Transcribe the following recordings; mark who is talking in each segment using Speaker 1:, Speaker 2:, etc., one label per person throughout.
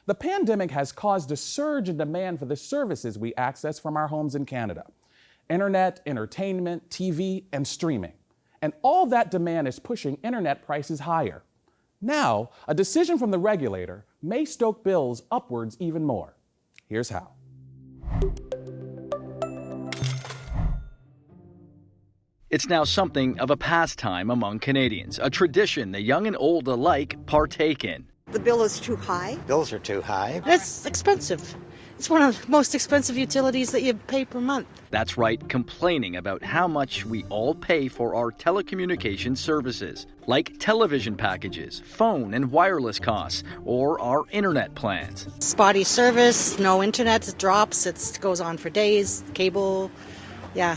Speaker 1: The pandemic has caused a surge in demand for the services we access from our homes in Canada: internet, entertainment, TV, and streaming. And all that demand is pushing internet prices higher. Now, a decision from the regulator may stoke bills upwards even more. Here's how.
Speaker 2: It's now something of a pastime among Canadians, a tradition the young and old alike partake in.
Speaker 3: The bill is too high.
Speaker 4: Bills are too high.
Speaker 5: It's expensive. It's one of the most expensive utilities that you pay per month.
Speaker 2: That's right, complaining about how much we all pay for our telecommunications services, like television packages, phone and wireless costs, or our internet plans.
Speaker 5: Spotty service, no internet, it drops, it goes on for days, cable. Yeah,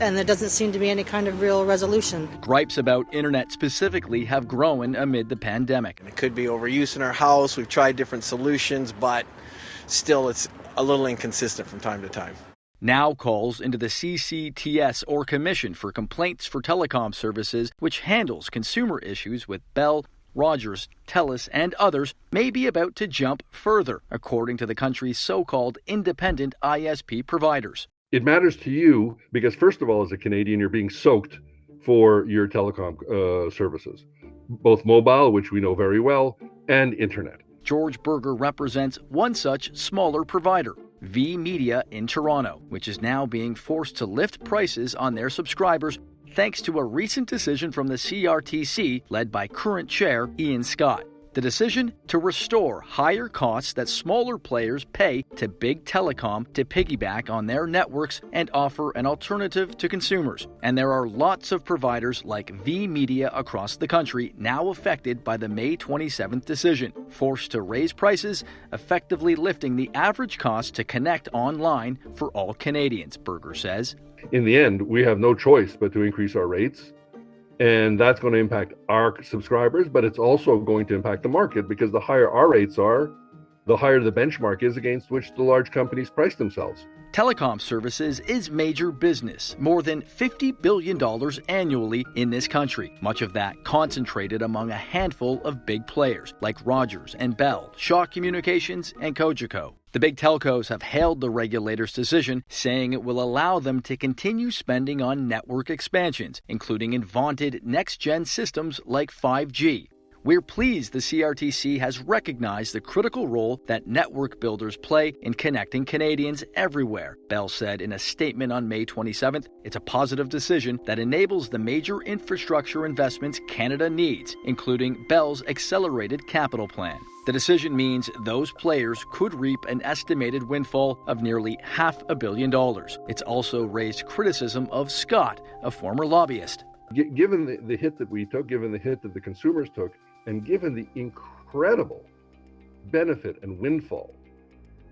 Speaker 5: and there doesn't seem to be any kind of real resolution.
Speaker 2: Gripes about internet specifically have grown amid the pandemic.
Speaker 6: It could be overuse in our house. We've tried different solutions, but still it's a little inconsistent from time to time.
Speaker 2: Now calls into the CCTS, or Commission for Complaints for Telecom Services, which handles consumer issues with Bell, Rogers, TELUS, and others, may be about to jump further, according to the country's so-called independent ISP providers.
Speaker 7: It matters to you because, first of all, as a Canadian, you're being soaked for your telecom services, both mobile, which we know very well, and internet.
Speaker 2: George Berger represents one such smaller provider, V Media in Toronto, which is now being forced to lift prices on their subscribers thanks to a recent decision from the CRTC led by current chair Ian Scott. The decision to restore higher costs that smaller players pay to big telecom to piggyback on their networks and offer an alternative to consumers. And there are lots of providers like V Media across the country now affected by the May 27th decision, forced to raise prices, effectively lifting the average cost to connect online for all Canadians, Berger says.
Speaker 7: In the end, we have no choice but to increase our rates. And that's going to impact our subscribers, but it's also going to impact the market because the higher our rates are, the higher the benchmark is against which the large companies price themselves.
Speaker 2: Telecom services is major business, more than $50 billion annually in this country, much of that concentrated among a handful of big players like Rogers and Bell, Shaw Communications, and Cogeco. The big telcos have hailed the regulator's decision, saying it will allow them to continue spending on network expansions, including in vaunted next-gen systems like 5G. We're pleased the CRTC has recognized the critical role that network builders play in connecting Canadians everywhere, Bell said in a statement on May 27th. It's a positive decision that enables the major infrastructure investments Canada needs, including Bell's accelerated capital plan. The decision means those players could reap an estimated windfall of nearly $500 million. It's also raised criticism of Scott, a former lobbyist.
Speaker 7: Given the hit that we took, given the hit that the consumers took, and given the incredible benefit and windfall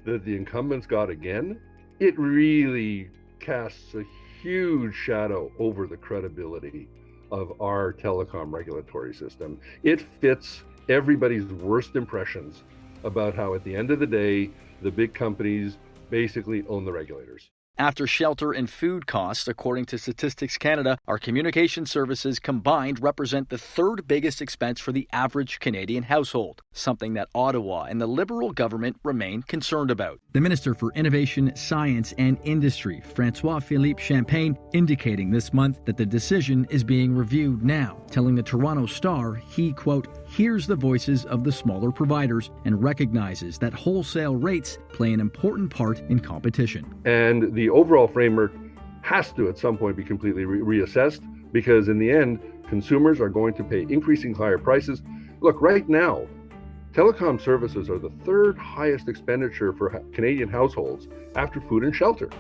Speaker 7: that the incumbents got again, it really casts a huge shadow over the credibility of our telecom regulatory system. It fits everybody's worst impressions about how, at the end of the day, the big companies basically own the regulators.
Speaker 2: After shelter and food costs, according to Statistics Canada, our communication services combined represent the third biggest expense for the average Canadian household, something that Ottawa and the Liberal government remain concerned about. The Minister for Innovation, Science and Industry, François-Philippe Champagne, indicating this month that the decision is being reviewed now, telling the Toronto Star he, quote, hears the voices of the smaller providers and recognizes that wholesale rates play an important part in competition.
Speaker 7: And the overall framework has to, at some point, be completely reassessed because, in the end, consumers are going to pay increasing higher prices. Look, right now, telecom services are the third highest expenditure for Canadian households after food and shelter.